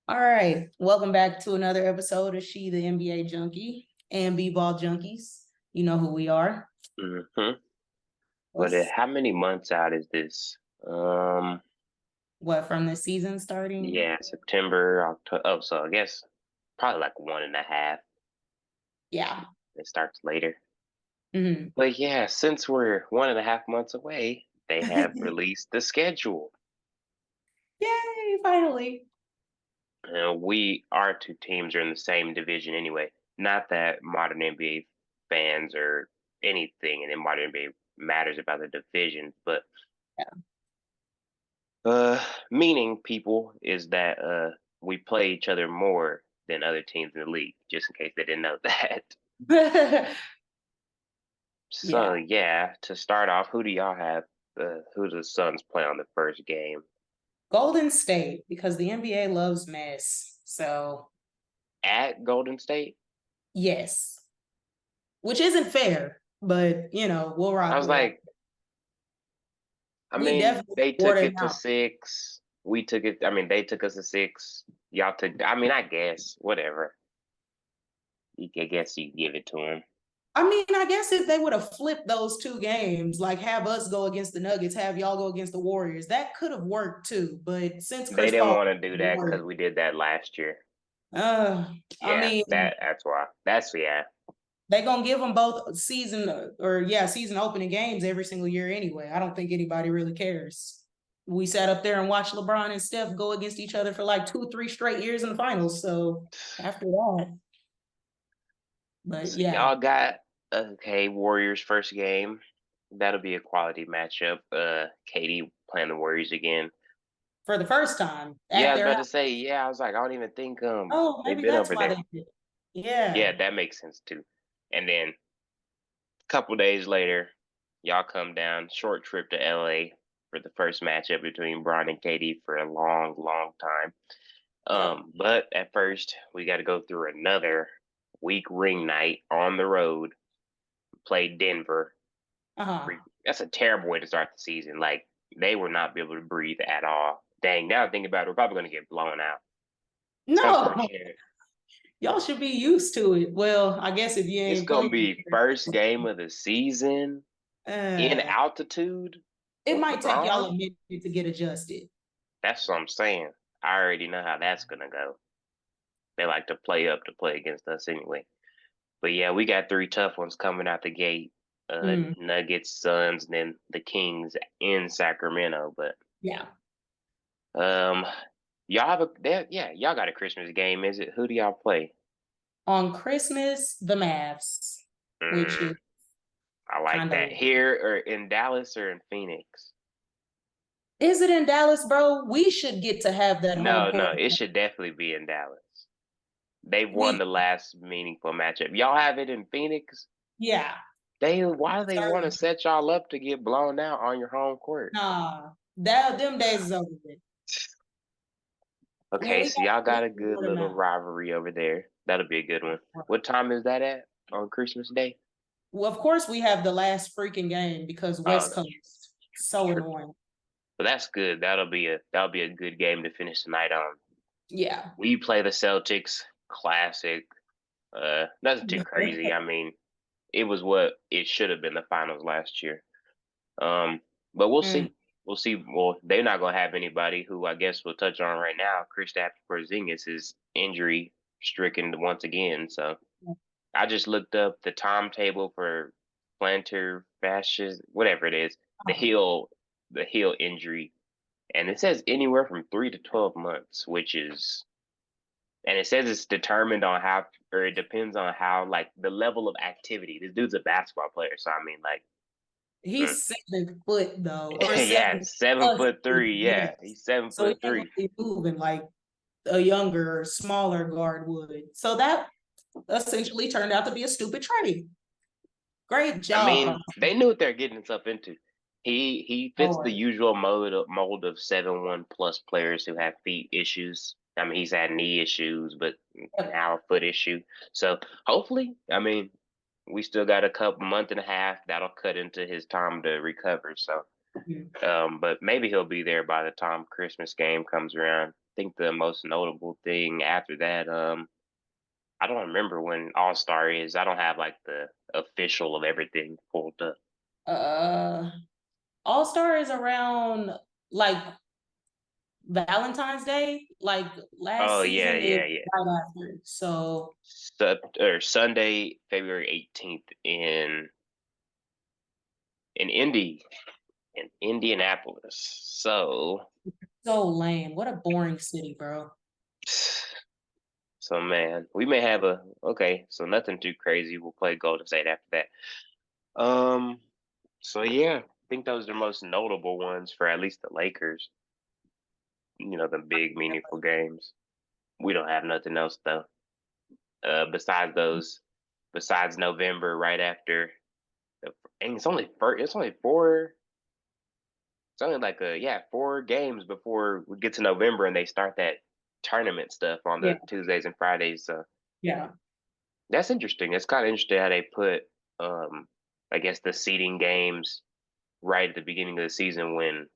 All right. Welcome back to another episode of She the NBA Junkie and B-Ball Junkies. You know who we are. Hmm. But What's how many months out is this? what from the season starting? Yeah, September, October. Oh, so I guess probably like 1.5. Yeah. It starts later. Hmm. But yeah, since we're 1.5 months away, they have released the schedule. Yay, finally. Our two teams are in the same division anyway. Not that modern NBA fans or anything in modern NBA matters about the division, but Yeah. meaning people is that we play each other more than other teams in the league, just in case they didn't know that. So Yeah. yeah, to start off, who do y'all have? Who do the Suns play on the first game Golden State, because the NBA loves mess. So at Golden State? yes. Which isn't fair, but we'll I rock was with it. like, I We mean, definitely they wore took them it to out. 6. We took it. I mean, they took us to 6. Y'all took. I mean, I guess whatever. I guess you give it to them. I mean, I guess if they would have flipped those two games, like have us go against the Nuggets, have y'all go against the Warriors, that could have worked too. But since They Chris didn't Paul, want to do that because we did that last year. I Yeah, mean, that's why. That's yeah. they gonna give them both season opening games every single year anyway. I don't think anybody really cares. We sat up there and watched LeBron and Steph go against each other for like 2, 3 straight years in the finals. So after that, but So yeah, y'all got okay, Warriors first game. That'll be a quality matchup. Katie playing the Warriors again. for the first time Yeah, at I was their about house. to say, yeah, I was like, I don't even think Oh, they've maybe been that's over why there. they did. Yeah. Yeah, that makes sense too. And then a couple days later, y'all come down, short trip to LA for the first matchup between Bron and Katie for a long, long time. Yep. But at first we gotta go through another week ring night on the road, play Denver. Uh-huh. That's a terrible way to start the season. Like they will not be able to breathe at all. Dang, now think about it, we're probably gonna get blown out. No, Unfortunate. y'all should be used to it. Well, I guess if you It's ain't gonna played be first game of the season in uh altitude it with might take y'all a LeBron. minute to get adjusted. That's what I'm saying. I already know how that's gonna go. They like to play up to play against us anyway. But yeah, we got three tough ones coming out the gate. Mm, Nuggets, Suns, and then the Kings in Sacramento. But yeah. um, y'all have yeah, y'all got a Christmas game, is it? Who do y'all play? On Christmas, the Mavs, which Mm, is I like kind of that. Here or in Dallas or in Phoenix? is it in Dallas, bro? We should get to have that home No, court. no, it should definitely be in Dallas. They won We the last meaningful matchup. Y'all have it in Phoenix? yeah. Why do they want to set y'all up to get blown out on your home court? Nah, that them days is over with. When Okay, we so y'all got got a good wore them little out. rivalry over there. That'll be a good one. What time is that at on Christmas Day? Well, of course, we have the last freaking game because Oh, West that's Coast. So true. annoying. But that's good. That'll be a good game to finish the night on. Yeah. We play the Celtics. Classic. Nothing too crazy. I mean, it was what it should have been the finals last year. Um, but we'll Mm, see. We'll see. Well, they're not gonna have anybody who I guess we'll touch on right now. Kristaps Porzingis is injury stricken once again. So I just looked up the timetable for plantar fasciitis, whatever it is, the oh, heel, the heel injury, and it says anywhere from 3 to 12 months, which is, and it says it's determined on how, or it depends on how, like the level of activity. This dude's a basketball player, so I mean, like. Mm. he's 7 foot though, or Yeah, seven seven plus foot feet. three. Yeah. Yeah, he's seven So he foot ain't gonna three. be moving like a younger, smaller guard would. So that essentially turned out to be a stupid trade. Great I job. mean, they knew what they're getting themselves into. He fits the Lord. usual mold of 7-1 plus players who have feet issues. I mean, he's had knee issues, but now a foot issue. So hopefully, I mean, we still got a couple month and a half that'll cut into his time to recover. So, Mhm. but maybe he'll be there by the time Christmas game comes around. think the most notable thing after that, I don't remember when All Star is. I don't have like the official of everything pulled up. Uh, All Star is around like Valentine's Day. Like last Oh yeah, season is yeah, yeah. right after. So Or Sunday, February 18th in in Indianapolis. so lame. What a boring city, bro. So man, we may have so nothing too crazy. We'll play Golden State after that. So yeah, I think those are the most notable ones for at least the Lakers. The big meaningful games. We don't have nothing else though. Besides those, besides November, right after. And it's only four. It's only like 4 games before we get to November and they start that tournament stuff on Yeah, the Tuesdays and Fridays. So yeah, that's interesting. It's kind of interesting how they put, I guess, the seeding games right at the beginning of the season when,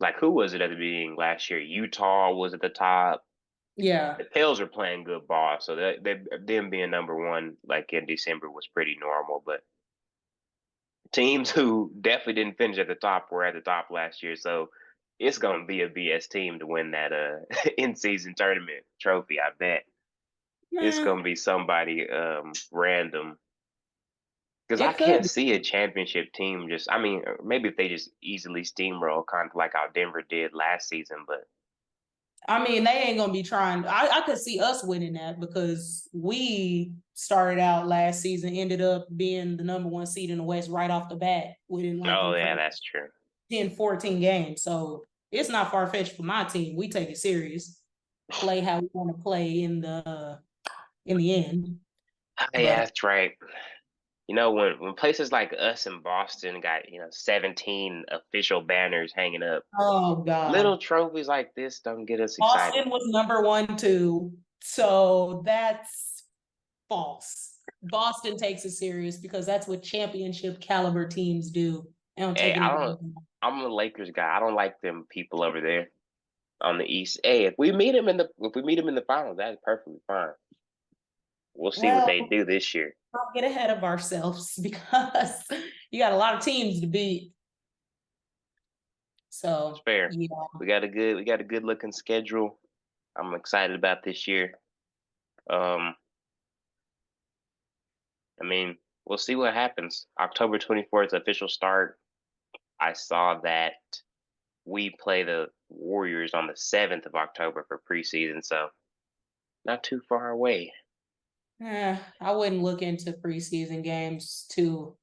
like, who was it at the beginning last year? Utah was at the top. yeah. The Pels were playing good ball, so them being number one, like in December, was pretty normal. But teams who definitely didn't finish at the top were at the top last year, so it's gonna be a BS team to win that in season tournament trophy. I bet it's Nah, gonna be somebody random. Because I it could can't be. see a championship team just, I mean, maybe if they just easily steamroll, kind of like how Denver did last season, but I mean, they ain't gonna be trying. I could see us winning that because we started out last season, ended up being the number one seed in the West right off the bat within like oh, the yeah, first that's true. 10, 14 games. So it's not far fetched for my team. We take it serious. Play how we want to play in the end. Yeah, But that's right. When places like us in Boston got, 17 official banners hanging up, oh God. little trophies like this don't get us excited. Boston was number one too. So that's false. Boston takes it serious because that's what championship caliber teams do. They don't Hey, take I anything. don't, I'm a Lakers guy. I don't like them people over there on the East. Hey, if we meet them in the finals, that's perfectly fine. We'll see what Well, they do this year. don't get ahead of ourselves because you got a lot of teams to beat. It's So fair. yeah, We got a good looking schedule. I'm excited about this year. Um, I mean, we'll see what happens. October 24th official start. I saw that we play the Warriors on the 7th of October for preseason, so not too far away. I wouldn't look into preseason games too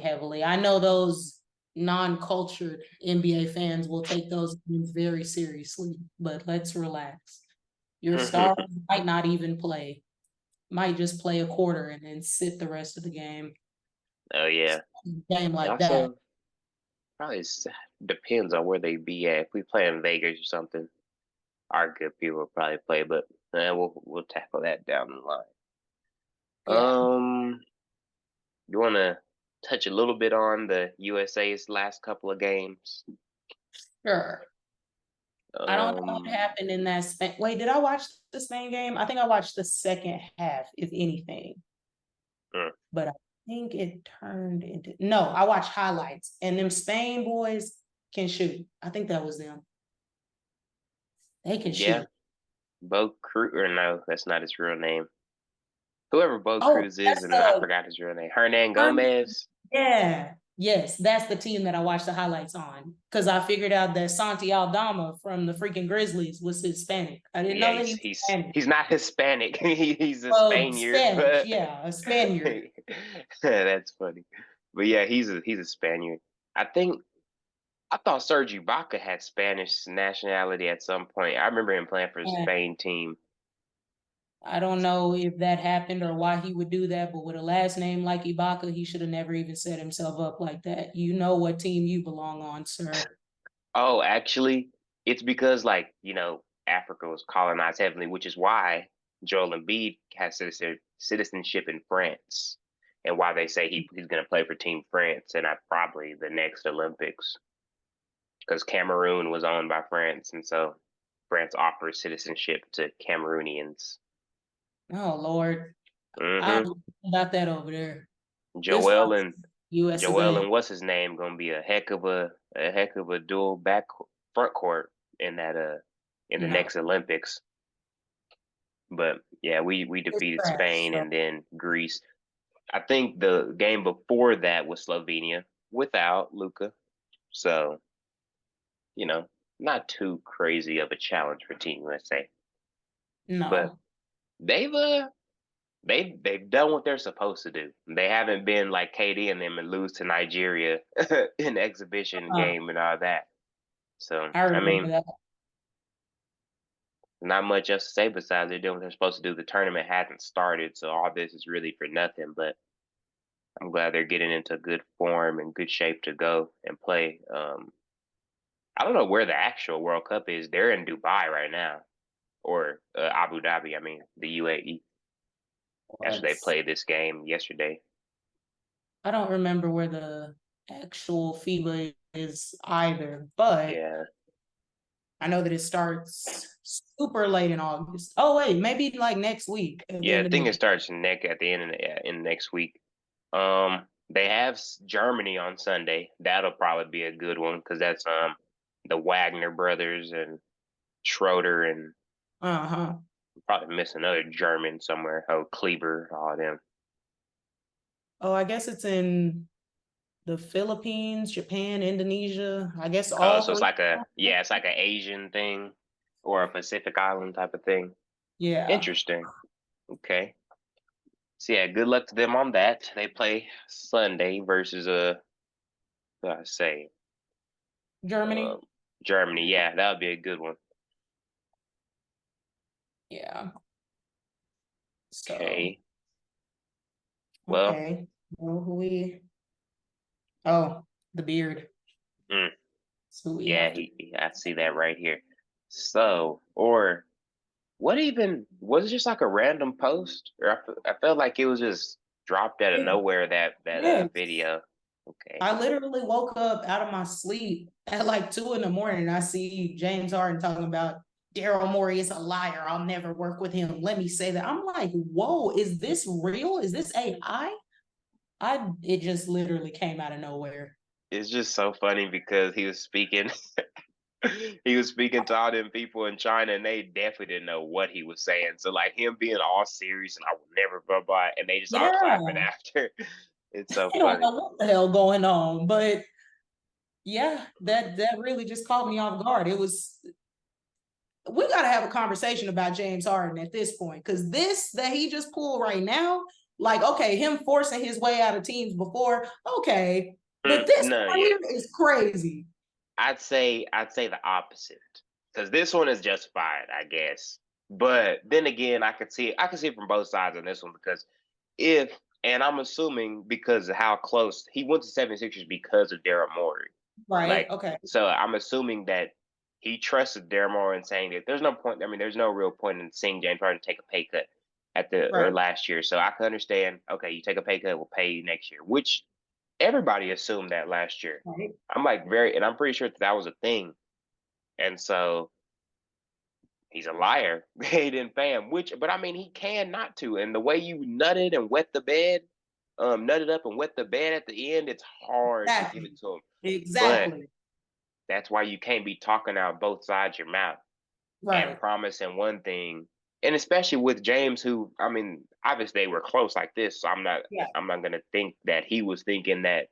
heavily. I know those non-cultured NBA fans will take those games very seriously, but let's relax. Your stars might not even play, might just play a quarter and then sit the rest of the game. Oh yeah. Game It like that. also probably depends on where they be at. If we play in Vegas or something, our good people will probably play, but we'll tackle that down the line. Yeah, Um, you want to touch a little bit on the USA's last couple of games? sure. I don't know what Um, happened in that Spain. Wait, did I watch the Spain game? I think I watched the second half, if anything. mm, But I think it turned into no, I watched highlights and them Spain boys can shoot. I think that was them. They can yeah, shoot. Bo Cruz, or no, that's not his real name. Whoever Bo Oh, Cruz is, that's and I the forgot his real name. Hernan Gomez. yeah. Yes, that's the team that I watched the highlights on because I figured out that Santi Aldama from the freaking Grizzlies was Hispanic. I didn't Yeah, know that he he's was he's Spanish. he's not Hispanic. He's a Oh, Spaniard, Spanish, but yeah, a Spaniard. that's funny. But yeah, he's a Spaniard. I thought Serge Ibaka had Spanish nationality at some point. I remember him playing for the And Spain team. I don't know if that happened or why he would do that, but with a last name like Ibaka, he should have never even set himself up like that. You know what team you belong on, sir. Oh, actually, it's because Africa was colonized heavily, which is why Joel Embiid has citizenship in France, and why they say he's going to play for Team France and at probably the next Olympics, because Cameroon was owned by France, and so France offers citizenship to Cameroonians. Oh Lord, I Hmm got that over there. This Joel and U.S. is Joel a and what's his name gonna be a heck of a dual front court in that in the no. next Olympics. But yeah, we It's defeated trash. Spain So and then Greece. I think the game before that was Slovenia without Luca. So, not too crazy of a challenge for Team USA. But no. they've they've done what they're supposed to do. They haven't been like KD and them and lose to Nigeria in the exhibition Uh, game and all that. So, I I remember mean, that. not much else to say besides they're doing what they're supposed to do. The tournament hasn't started, so all this is really for nothing. But I'm glad they're getting into good form and good shape to go and play. I don't know where the actual World Cup is. They're in Dubai right now, or Abu Dhabi. I mean, the UAE. After they Let's. played this game yesterday. I don't remember where the actual FIBA is either, but Yeah, I know that it starts super late in August. Oh wait, maybe like next week at the yeah. end I of the think it month. starts at the end of in next week. They have Germany on Sunday. That'll probably be a good one because that's the Wagner brothers and Schroeder and Uh-huh. probably miss another German somewhere. Oh, Kleber, all of them. Oh, I guess it's in the Philippines, Japan, Indonesia. I guess Oh, all so it's three. like it's like an Asian thing or a Pacific Island type of thing. Yeah. Interesting. Okay. So yeah, good luck to them on that. They play Sunday versus what did I say Germany. Germany. Yeah, that would be a good one. Yeah. So Okay. Well, okay. Well, oh, the beard. mm, So we yeah, have to I see that right here. So, or what even was it? Just like a random post, or I felt like it was just dropped out of nowhere that yes. video. Okay. I literally woke up out of my sleep at like 2 a.m. and I see James Harden talking about Daryl Morey is a liar. I'll never work with him. Let me say that. I'm like, whoa, is this real? Is this AI? It just literally came out of nowhere. It's just so funny because he was speaking. He was speaking to all them people in China, and they definitely didn't know what he was saying. So, like him being all serious and I will never blah blah, and they just all clapping Yeah. after. It's so I don't funny. know what the hell going on, but yeah, that really just caught me off guard. It was we got to have a conversation about James Harden at this point because this that he just pulled right now, like, okay, him forcing his way out of teams before, okay, but this No, right yeah, here is crazy. I'd say the opposite because this one is justified, I guess. But then again, I could see it from both sides on this one because if and I'm assuming because of how close he went to 76ers because of Daryl Morey. Right? Like, Okay. so I'm assuming that he trusted Daryl Morey in saying that there's no point. I mean, there's no real point in seeing James Harden take a pay cut at the or Right. last year. So I can understand. Okay, you take a pay cut, we'll pay you next year, which everybody assumed that last year. Right. And I'm pretty sure that was a thing. And so he's a liar. They didn't pay him, but I mean, he can not to. And the way you nutted and wet the bed, nutted up and wet the bed at the end, it's hard to give Exactly. it to him. But Exactly. that's why you can't be talking out both sides of your mouth and Right. promising one thing. And especially with James, who I mean, obviously they were close like this, so I'm not Yeah. I'm not gonna think that he was thinking that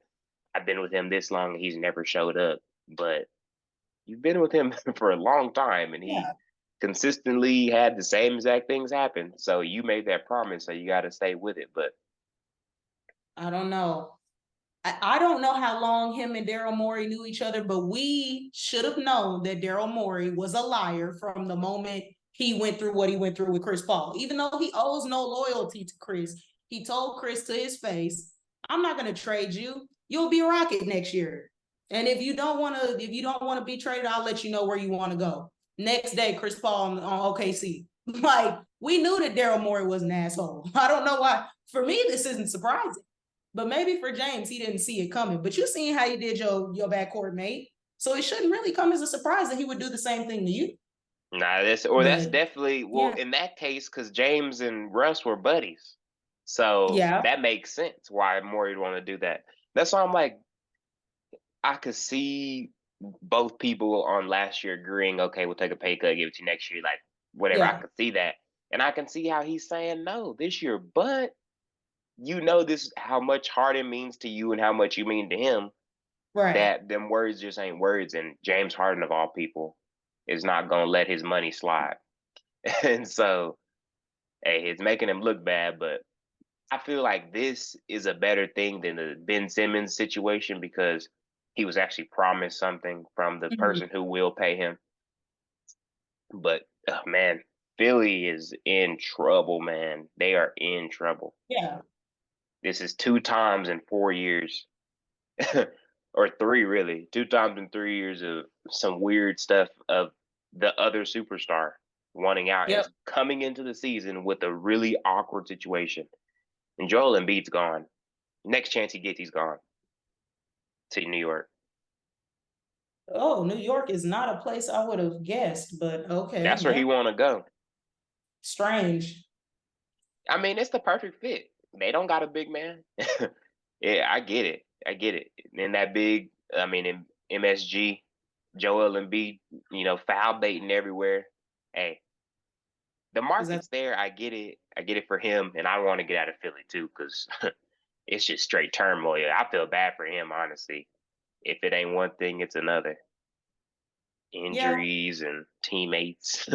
I've been with him this long and he's never showed up. But you've been with him for a long time and he Yeah. consistently had the same exact things happen. So you made that promise, so you got to stay with it. But I don't know. I don't know how long him and Daryl Morey knew each other, but we should have known that Daryl Morey was a liar from the moment he went through what he went through with Chris Paul. Even though he owes no loyalty to Chris, he told Chris to his face, "I'm not going to trade you. You'll be a Rocket next year. And if you don't want to be traded, I'll let you know where you want to go." Next day, Chris Paul on OKC. Like, we knew that Daryl Morey was an asshole. I don't know why. For me, this isn't surprising. But maybe for James, he didn't see it coming. But you seen how he did your backcourt mate. So it shouldn't really come as a surprise that he would do the same thing to you. Nah, that's But definitely well yeah, in that case because James and Russ were buddies, so yeah, that makes sense why Morey would want to do that. That's why I'm like, I could see both people on last year agreeing, okay, we'll take a pay cut, give it to you next year, like whatever. I yeah, could see that, and I can see how he's saying no this year, but you know this how much Harden means to you and how much you mean to him. right. That them words just ain't words, and James Harden of all people is not gonna let his money slide. And so, hey, it's making him look bad, but I feel like this is a better thing than the Ben Simmons situation because he was actually promised something from the Mhm. person who will pay him. But oh, man, Philly is in trouble, man. They are in trouble. Yeah, This is 2 times in 4 years, or three really, 2 times in 3 years of some weird stuff of the other superstar wanting out and yep. coming into the season with a really awkward situation. And Joel Embiid's gone. Next chance he gets, he's gone to New York. Oh, New York is not a place I would have guessed, but okay, That's where yeah, he want to go. strange. I mean, it's the perfect fit. They don't got a big man. Yeah, I get it. I get it. In that big, I mean, in MSG, Joel Embiid, foul baiting everywhere. Hey, the Is that market's there. I get it. I get it for him, and I want to get out of Philly too because it's just straight turmoil. I feel bad for him, honestly. If it ain't one thing, it's another. yeah, Injuries and teammates.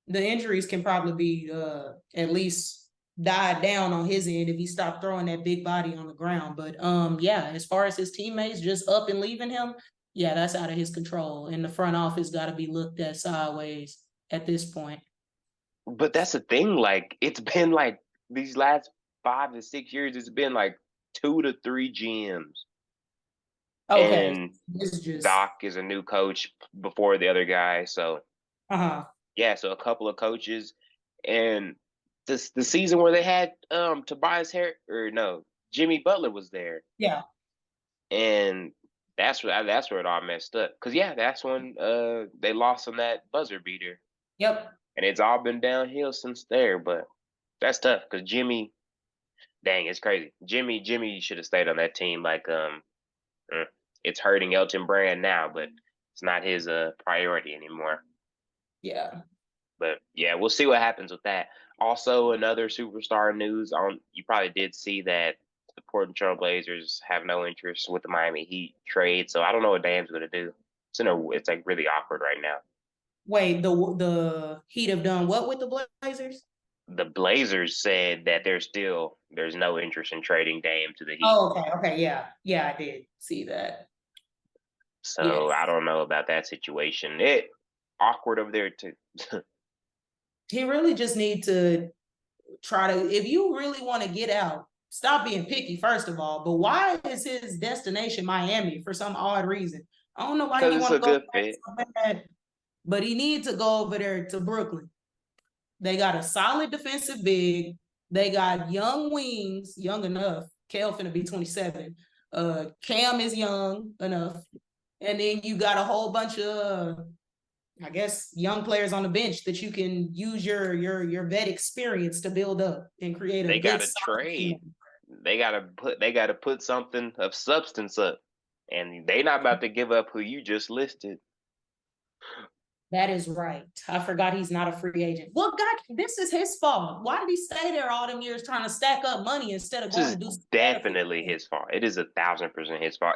the injuries can probably be at least died down on his end if he stopped throwing that big body on the ground. But yeah, as far as his teammates just up and leaving him, yeah, that's out of his control. And the front office got to be looked at sideways at this point. But that's the thing. Like, it's been like these last 5 to 6 years, it's been like 2 to 3 GMs. Okay, And this is just Doc is a new coach before the other guy. So, uh-huh. yeah, so a couple of coaches. And this the season where they had Tobias Harris, or no, Jimmy Butler was there. Yeah. And that's where it all messed up. Cause yeah, that's when they lost on that buzzer beater. Yep. And it's all been downhill since there. But that's tough because Jimmy, dang, it's crazy. Jimmy should have stayed on that team. Like, mm, it's hurting Elton Brand now, but it's not his priority anymore. Yeah. But yeah, we'll see what happens with that. Also, another superstar news on you probably did see that the Portland Trail Blazers have no interest with the Miami Heat trade. So I don't know what Dan's gonna do. It's like really awkward right now. Wait, the Heat have done what with the Blazers? The Blazers said that there's no interest in trading Dame to the Heat. Oh, okay, okay, yeah, yeah, I did see that. So I Yes, don't know about that situation. It awkward over there too. he really just need to try to. If you really want to get out, stop being picky. First of all, but why is his destination Miami for some odd reason? I don't know why Because he it's want to a go good there fit. so bad, but he needs to go over there to Brooklyn. They got a solid defensive big. They got young wings, young enough. Kale finna be 27. Cam is young enough. And then you got a whole bunch of I guess young players on the bench that you can use your vet experience to build up and create a They good got to solid team. trade. They got to put something of substance up, and they not about to give up who you just listed. That is right. I forgot he's not a free agent. Well, God, this is his fault. Why did he stay there all them years trying to stack up money instead of This going is to do some benefit? definitely his fault. It is 1,000% his fault.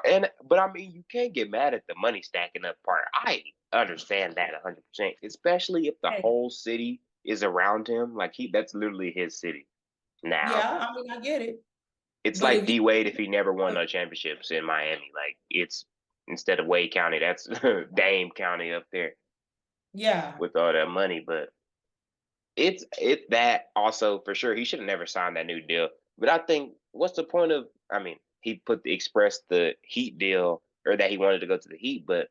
But I mean, you can't get mad at the money stacking up part. I understand that 100%, especially if the Hey, whole city is around him. Like that's literally his city. Now yeah, I mean, I get it. it's But like if you D Wade if he never won no championships in Miami. Like it's instead of Wade County, that's Dame County up there yeah, with all that money. But it's that also for sure. He should have never signed that new deal. But I think what's the point of? I mean, he expressed the Heat deal or that he wanted to go to the Heat, but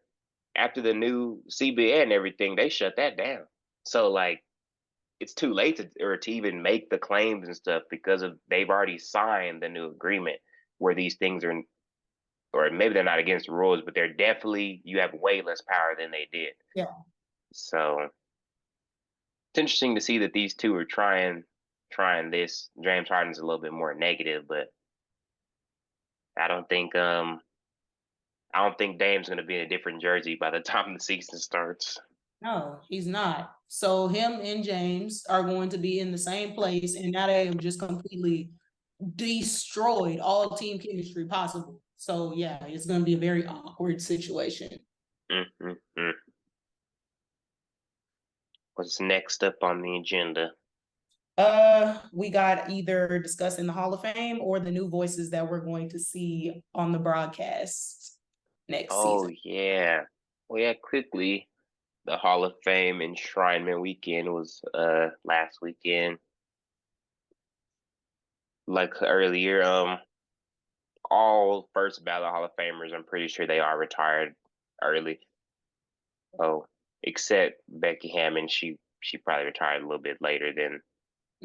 after the new CBA and everything, they shut that down. So like, it's too late to even make the claims and stuff because of they've already signed the new agreement where these things are, or maybe they're not against the rules, but they're definitely you have way less power than they did. yeah. So it's interesting to see that these two are trying this. James Harden's a little bit more negative, but I don't think I don't think Dame's gonna be in a different jersey by the time the season starts. No, he's not. So him and James are going to be in the same place, and now they have just completely destroyed all team chemistry possible. So yeah, it's going to be a very awkward situation. Mm-hmm. What's next up on the agenda? We got either discussing the Hall of Fame or the new voices that we're going to see on the broadcast next Oh season. yeah. Well, yeah, quickly. The Hall of Fame enshrinement weekend was last weekend. Like earlier, all first ballot Hall of Famers, I'm pretty sure they are retired early. Oh, except Becky Hammond, she probably retired a little bit later than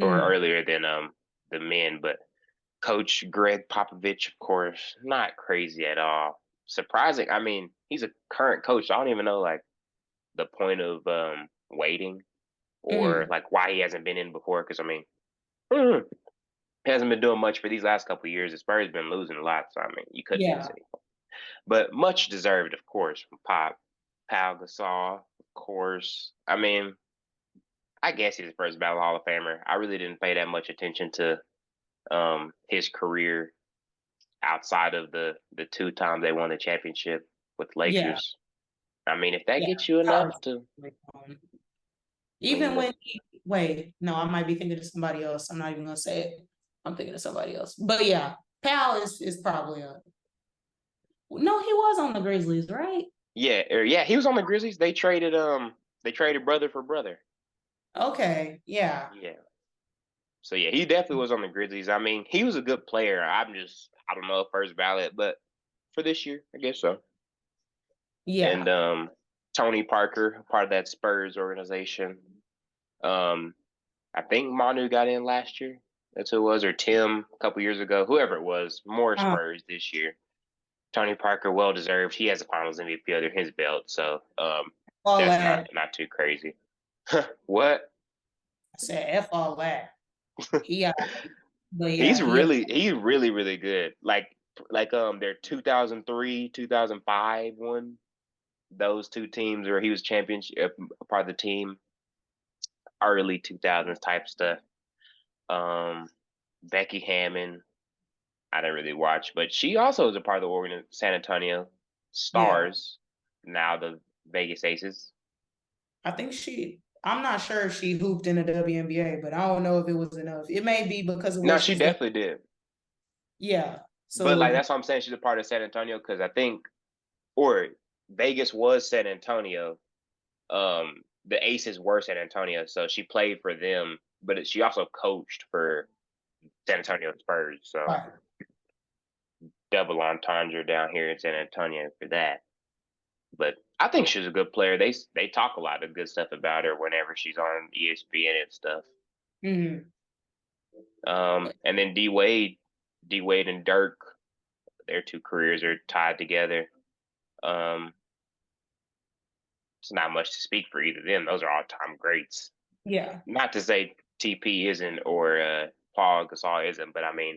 or Mm, earlier than the men, but Coach Greg Popovich, of course, not crazy at all. Surprising. I mean, he's a current coach. So I don't even know like the point of waiting or mm, like why he hasn't been in before. Because I mean, he hasn't been doing much for these last couple of years. The Spurs been losing a lot, so I mean, you couldn't do this yeah, anymore. But much deserved, of course, from Pau Gasol, of course. I mean, I guess he's the first ballot Hall of Famer. I really didn't pay that much attention to his career outside of the two times they won the championship with yeah, Lakers. I mean, if that yeah. gets you enough Howard's to, I mean, Even when wait, no, I might be thinking of somebody else. I'm not even gonna say it. I'm thinking of somebody else. But yeah, Pal is probably a no, he was on the Grizzlies, right? yeah, he was on the Grizzlies. They traded brother for brother. Okay, yeah, Yeah. So yeah, he definitely was on the Grizzlies. I mean, he was a good player. I don't know first ballot, but for this year, I guess so. And yeah. Tony Parker, part of that Spurs organization. Um, I think Manu got in last year. That's who it was, or Tim a couple years ago. Whoever it was, more Uh, Spurs this year. Tony Parker, well deserved. He has a Finals MVP under his belt, so all that's not that. not too crazy. What? I said F all that. He but yeah, He's really good. Their 2003 2005 one. Those two teams where he was championship part of the team, early 2000s type stuff. Um, Becky Hammond, I didn't really watch, but she also is a part of the San Antonio yeah. Stars, now the Vegas Aces. I think I'm not sure if she hooped in the WNBA, but I don't know if it was enough. It may be because of No, what she she's done. definitely did. Yeah. But like So that's what I'm saying. She's a part of San Antonio because I think, or Vegas was San Antonio. The Aces were San Antonio, so she played for them, but she also coached for San Antonio Spurs. So right. double entendre down here in San Antonio for that. But I think she's a good player. They talk a lot of good stuff about her whenever she's on ESPN and stuff. Mm-hmm. And then D Wade and Dirk, their two careers are tied together. Um, it's not much to speak for either of them. Those are all time greats. Yeah. Not to say TP isn't or Paul Gasol isn't, but I mean,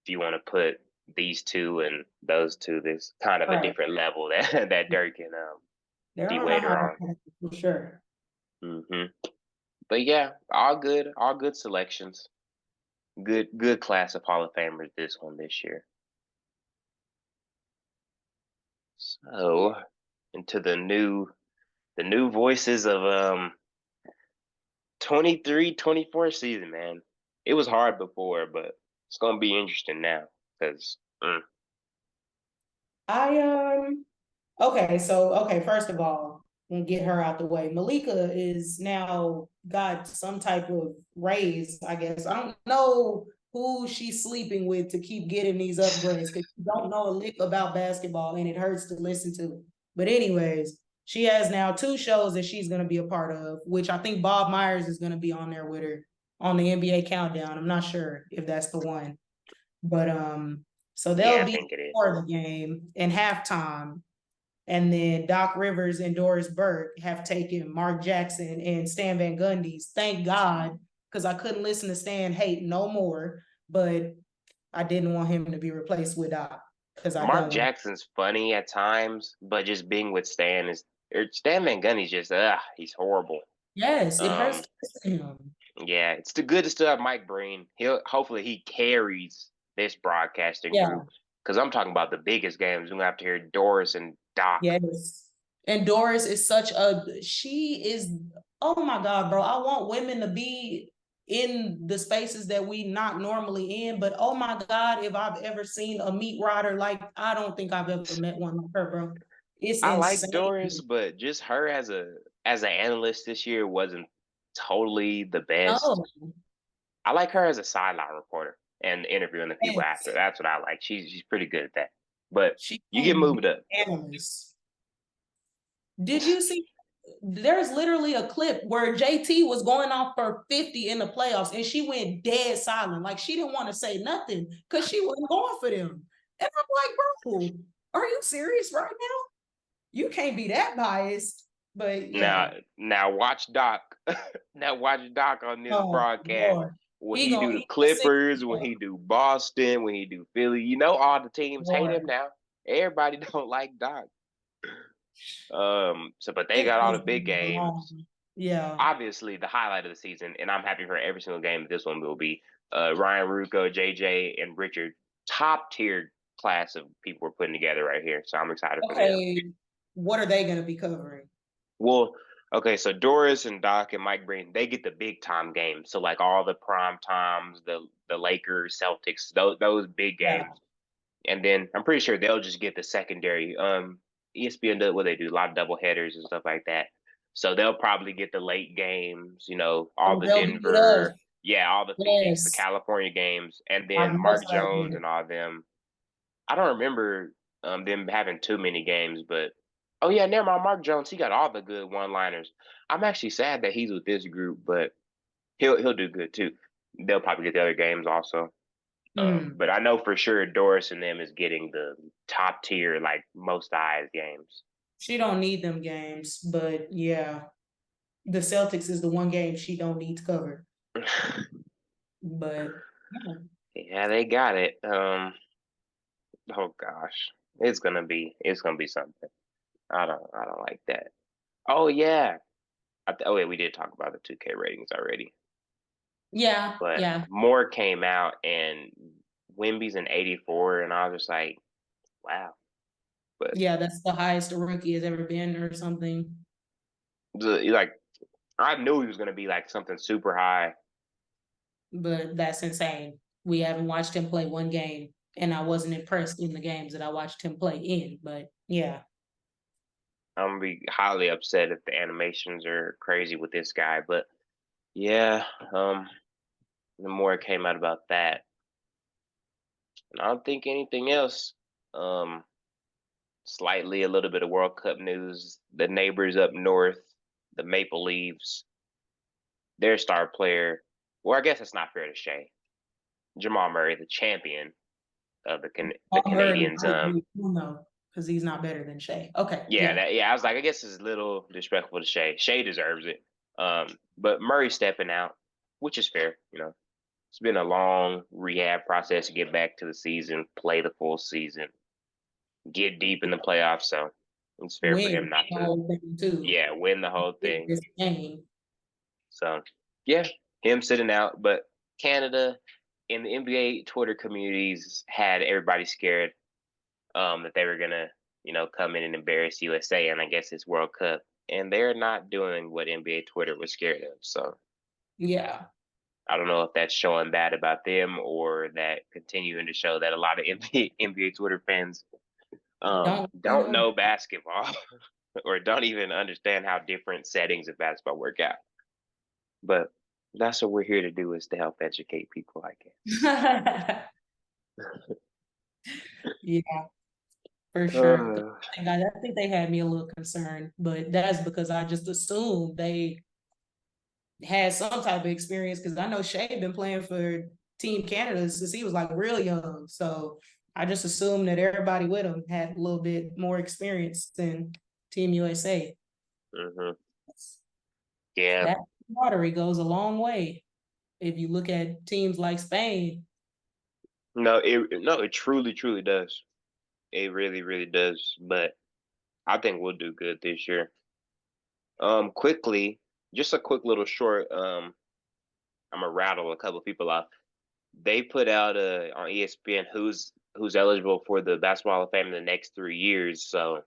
if you want to put these two and those two, there's kind of a Right. different level that that Dirk and They're D on a Wade are higher on. level for sure. But yeah, all good selections. Good class of Hall of Famers this one this year. So into the new voices of 23-24 season, man. It was hard before, but it's gonna be interesting now because I okay, first of all, and get her out the way. Malika is now got some type of raise, I guess. I don't know who she's sleeping with to keep getting these upgrades because you don't know a lick about basketball and it hurts to listen to. But anyways, she has now two shows that she's gonna be a part of, which I think Bob Myers is gonna be on there with her on the NBA countdown. I'm not sure if that's the one. But so yeah, they'll I be think it is. before the game and halftime. And then Doc Rivers and Doris Burke have taken Mark Jackson and Stan Van Gundy's. Thank God, because I couldn't listen to Stan hate no more. But I didn't want him to be replaced with Doc because I Mark don't want. Jackson's funny at times, but just being with Stan is Stan Van Gundy's just he's horrible. Yes, it hurts Um, to listen to him. yeah, it's too good to still have Mike Breen. Hopefully he carries this broadcasting Yeah, group because I'm talking about the biggest games. We're gonna have to hear Doris and Doc. yes. And Doris is she is, oh my God, bro. I want women to be in the spaces that we not normally in. But oh my God, if I've ever seen a meat rider, like I don't think I've ever met one like her, bro. It's I like Doris, insane. but just her as an analyst this year wasn't totally the best. Oh, I like her as a sideline reporter and interviewing the people yes. after. That's what I like. She's pretty good at that. But She you get can be moved up. analyst. Did you see? There's literally a clip where JT was going off for 50 in the playoffs and she went dead silent. Like she didn't want to say nothing because she wasn't going for them. And I'm like, bro, are you serious right now? You can't be that biased. But yeah. Now watch Doc. Now watch Doc on this Oh broadcast. Lord. When He he do gonna the eat the sick. Clippers, when he do Boston, when he do Philly, you know all the teams hate him Lord. now. Everybody don't like Doc. But they It got all the is big games. long. Yeah. Obviously, the highlight of the season, and I'm happy for every single game. This one will be Ryan Ruocco, JJ, and Richard. Top tier class of people we're putting together right here. So I'm excited for them. Okay. What are they gonna be covering? Well, okay, so Doris and Doc and Mike Breen, they get the big time games. So like all the prime times, the Lakers, Celtics, those big Yeah. games. And then I'm pretty sure they'll just get the secondary. ESPN does what they do, a lot of double headers and stuff like that. So they'll probably get the late games, all Oh, the they'll be with us. Denver, yeah, all the Phoenix, the Yes. California games, and I then love Mark that Jones idea. and all them. I don't remember them having too many games, but oh yeah, never mind. Mark Jones, he got all the good one-liners. I'm actually sad that he's with this group, but he'll do good too. They'll probably get the other games also. Mm. But I know for sure Doris and them is getting the top tier, like most eyes games. She don't need them games, but yeah, the Celtics is the one game she don't need to cover. But yeah. Yeah, they got it. Oh gosh, it's gonna be something. I don't like that. Oh yeah, oh yeah, we did talk about the 2K ratings already, Yeah, but yeah, more came out and Wimby's an 84, and I was just like, wow. But yeah, that's the highest a rookie has ever been or something. like, I knew he was gonna be like something super high. But that's insane. We haven't watched him play one game, and I wasn't impressed in the games that I watched him play in. But yeah, I'm gonna be highly upset if the animations are crazy with this guy. But yeah, the more it came out about that, and I don't think anything else. Um, Slightly a little bit of World Cup news. The neighbors up north, the Maple Leafs, their star player. Well, I guess it's not fair to say. Jamal Murray, the champion of the Paul Murray Canadians. might be no, because he's not better than Shea. Okay, Yeah, yeah, I was like, I guess it's a little disrespectful to Shea. Shea deserves it. But Murray stepping out, which is fair. It's been a long rehab process to get back to the season, play the full season, get deep in the playoffs. So it's fair for him win not the to, whole thing too. yeah, win the whole thing. This game, So yeah, him sitting out. But Canada in the NBA Twitter communities had everybody scared that they were gonna, come in and embarrass USA, and I guess it's World Cup, and they're not doing what NBA Twitter was scared of. So yeah. I don't know if that's showing bad about them or that continuing to show that a lot of NBA Twitter fans don't Don't know basketball or don't even understand how different settings of basketball work out. But that's what we're here to do, is to help educate people, I guess. yeah, for sure. Uh, I think they had me a little concerned, but that's because I just assumed they had some type of experience because I know Shea been playing for Team Canada since he was like real young. So I just assumed that everybody with him had a little bit more experience than Team USA. Hmm. Yeah. That camaraderie goes a long way. If you look at teams like Spain, No, it truly, truly does. It really, really does. But I think we'll do good this year. Quickly, just a quick little short. I'm gonna rattle a couple people off. They put out on ESPN who's eligible for the Basketball Hall of Fame in the next 3 years. So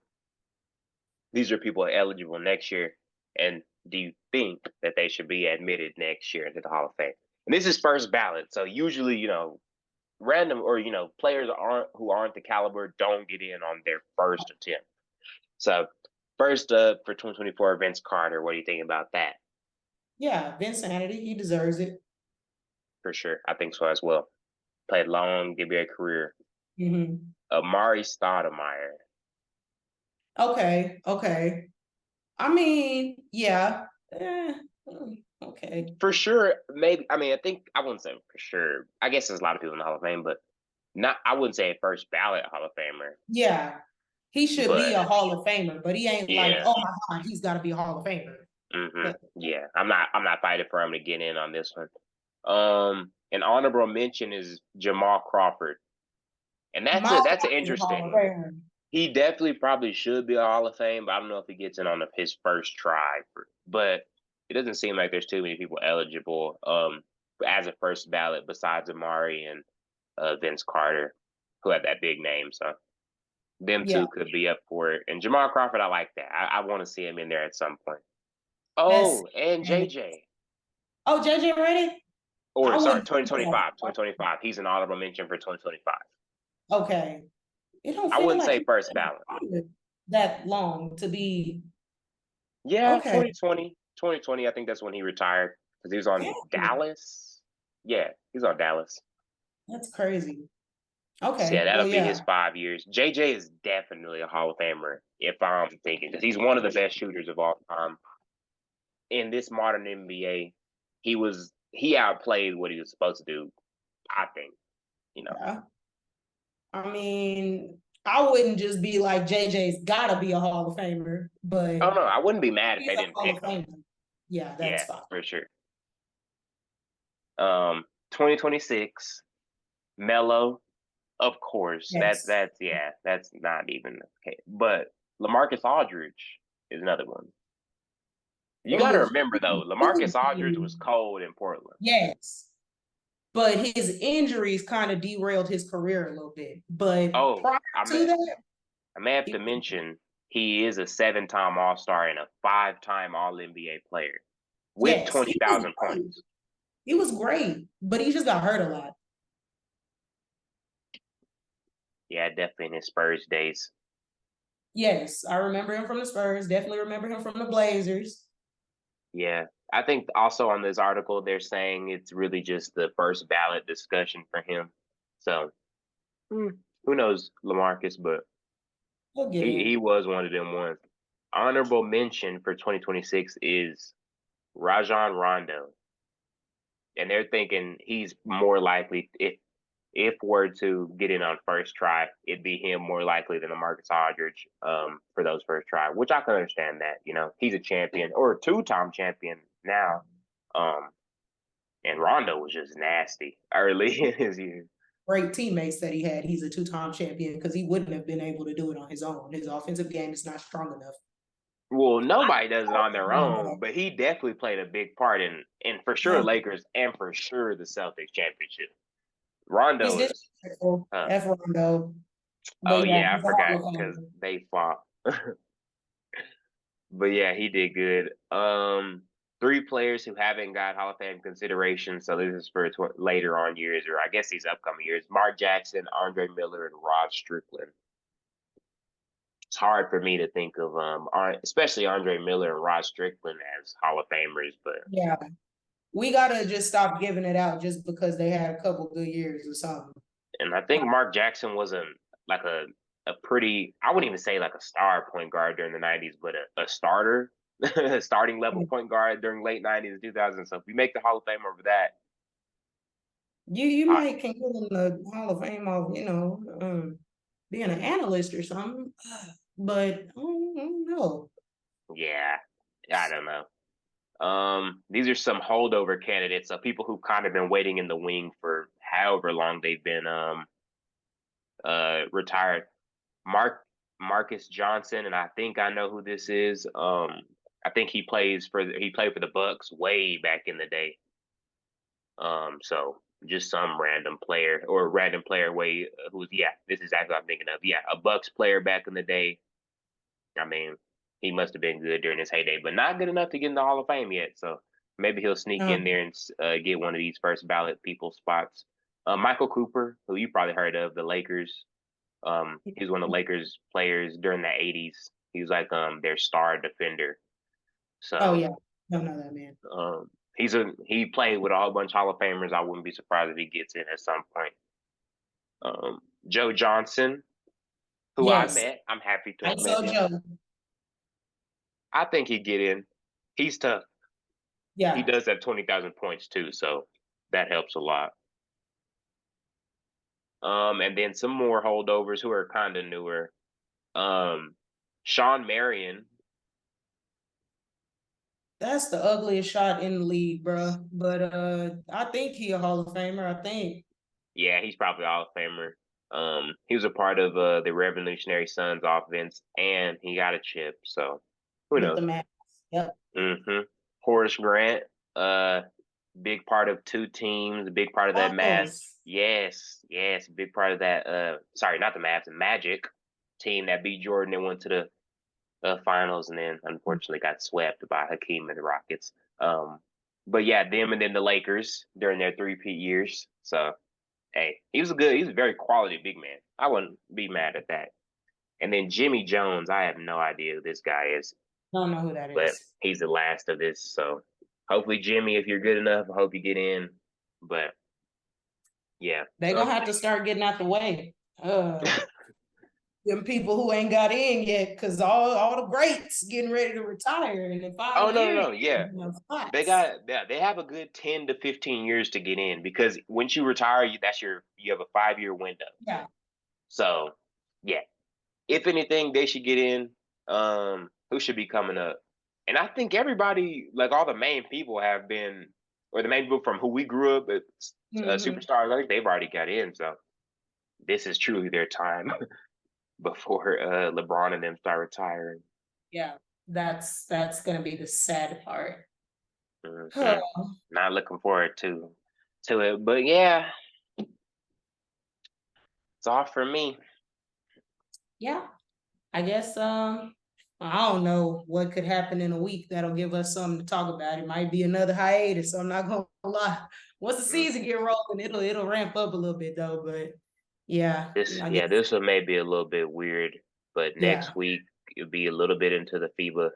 these are people eligible next year. And do you think that they should be admitted next year into the Hall of Fame? And this is first ballot. So usually, random or players who aren't the caliber don't get in on their first attempt. So first up for 2024, Vince Carter. What do you think about that? yeah, Vinsanity, he deserves it. For sure, I think so as well. Played long NBA career. Mm-hmm. Amari Stoudemire. Okay. I mean, yeah. Okay. For sure, maybe. I mean, I wouldn't say for sure. I guess there's a lot of people in the Hall of Fame, but not. I wouldn't say a first ballot Hall of Famer. Yeah. He should be But a Hall of Famer, but he ain't like, yeah, oh my God, he's got to be a Hall of Famer. But yeah. I'm not fighting for him to get in on this one. An honorable mention is Jamal Crawford, and Miles that's is a Hall of interesting. Famer. He definitely probably should be a Hall of Fame, but I don't know if he gets in on his first try. But it doesn't seem like there's too many people eligible as a first ballot besides Amari and Vince Carter, who had that big name. So them Yeah. two could be up for it. And Jamal Crawford, I like that. I want to see him in there at some point. That's Oh, and JJ. oh, JJ Reddick? Or I sorry, wouldn't 2025. 2025. He's an honorable mention for 2025. okay. It don't I feel wouldn't like say he's first ballot. been that long to be Yeah, okay. 2020. 2020, I think that's when he retired because he was on Dang, Dallas. Yeah, he's on Dallas. that's crazy. So yeah, Okay. Well, that'll be his yeah. 5 years. JJ is definitely a Hall of Famer if I'm thinking because he's one of the best shooters of all time. In this modern NBA, he outplayed what he was supposed to do, I think, you know. Yeah. I mean, I wouldn't just be like JJ's gotta be a Hall of Famer, I but don't know. I wouldn't be mad if he's they a didn't Hall pick of him. Famer. Yeah, that's Yeah, fine. for sure. 2026, Melo, of course. Yes. That's not even okay. But LaMarcus Aldridge is another one. You got to Oh, remember though, LaMarcus Aldridge was cold in Portland. yes. But his injuries kind of derailed his career a little bit. But Oh, prior to that, I may have he to was, mention he is a 7-time All Star and a 5-time All NBA player with yes, twenty he was thousand great. points. He was great, but he just got hurt a lot. Yeah, definitely in his Spurs days. Yes, I remember him from the Spurs. Definitely remember him from the Blazers. Yeah. I think also on this article, they're saying it's really just the first ballot discussion for him. So who knows, LaMarcus, but He'll get he in. was one of them ones. Honorable mention for 2026 is Rajon Rondo. And they're thinking he's more likely if were to get in on first try, it'd be him more likely than a Marcus Aldridge for those first try, which I can understand that. He's a champion or a two-time champion now. Um, and Rondo was just nasty early in his years. Great teammates that he had. He's a two-time champion because he wouldn't have been able to do it on his own. His offensive game is not strong enough. Well, nobody does it on their own, but he definitely played a big part in for sure Yeah, Lakers and for sure the Celtics championship. it's Rondo is, disrespectful. F Rondo. oh But yeah, yeah, I he's a Hall forgot of because Famer. they fought. But yeah, he did good. Three players who haven't got Hall of Fame consideration. So this is for later on years, or I guess these upcoming years. Mark Jackson, Andre Miller, and Rod Strickland. It's hard for me to think of especially Andre Miller and Rod Strickland as Hall of Famers, but Yeah. We gotta just stop giving it out just because they had a couple good years or something. and I think Mark Jackson was like a pretty, I wouldn't even say like a star point guard during the '90s, but a starter, starting level point guard during late '90s and 2000s. So if we make the Hall of Fame over that, You I, might can get in the Hall of Fame off, being an analyst or something, but I don't know. yeah, I don't know. These are some holdover candidates, so people who've kind of been waiting in the wing for however long they've been retired. Marcus Johnson, and I think I know who this is. I think he played for the Bucks way back in the day. So just some random player or random player way who's this is exactly what I'm thinking of. Yeah, a Bucks player back in the day. I mean, he must have been good during his heyday, but not good enough to get in the Hall of Fame yet. So maybe he'll sneak in there and get one of these first ballot people spots. Michael Cooper, who you probably heard of, the Lakers. He was one of the Lakers players during the '80s. He was like their star defender. Oh So yeah, don't know that man. he played with a whole bunch of Hall of Famers. I wouldn't be surprised if he gets in at some point. Joe Johnson, who I Yes, met. I'm happy to I have met saw him. Joe. I think he'd get in. He's tough. He Yeah, does have 20,000 points too, so that helps a lot. And then some more holdovers who are kind of newer. Sean Marion. that's the ugliest shot in the league, bro. But I think he a Hall of Famer. I think Yeah, he's probably Hall of Famer. He was a part of the Revolutionary Sons offense, and he got a chip. So who with knows? the Max. Yep. Horace Grant, big part of two teams, a big part of that Mavs. Oh, Yes, big part of that. Sorry, not the Mavs, the Magic team that beat Jordan and went to the finals, and then unfortunately got swept by Hakeem and the Rockets. But yeah, them and then the Lakers during their three-peat years. So hey, he's a very quality big man. I wouldn't be mad at that. And then Jimmy Jones, I have no idea who this guy is, don't know who that but is. he's the last of this. So hopefully, Jimmy, if you're good enough, I hope you get in. But yeah, They gonna have to start getting out the way. Them people who ain't got in yet, because all the greats getting ready to retire, and in oh 5 years, no, yeah, they have a good 10 to 15 years to get in because once you retire, you have a 5 year window. Yeah. So yeah, if anything, they should get in. Who should be coming up? And I think everybody, like all the main people, have been, or the main people from who we grew up as superstars. I think they've already got in. So this is truly their time before LeBron and them start retiring. Yeah, that's gonna be the sad part. Mhm. Not looking forward to it, but yeah, it's all for me. Yeah, I guess I don't know what could happen in a week that'll give us something to talk about. It might be another hiatus, so I'm not gonna lie. Once the season get rolling, it'll ramp up a little bit though. But yeah, I guess This one may be a little bit weird, but yeah. next week it'll be a little bit into the FIBA,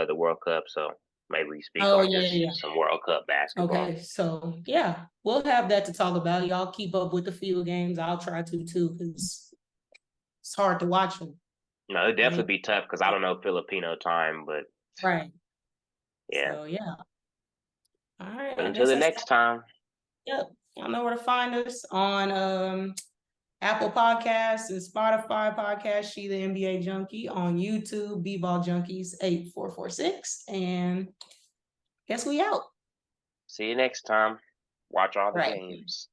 the World Cup. So maybe we speak Oh on yeah, just yeah. some World Cup basketball. Okay, so yeah, we'll have that to talk about. Y'all keep up with the field games. I'll try to too, because it's hard to watch them. No, it'd I mean, definitely be tough because I don't know Filipino time, but right. yeah. So yeah. All right. But I until guess the that's next time, yep. Y'all know where to find us on Apple Podcasts and Spotify podcast. She the NBA Junkie on YouTube, B-Ball Junkies 8446. And guess we out. see you next time. Watch all the Right. games.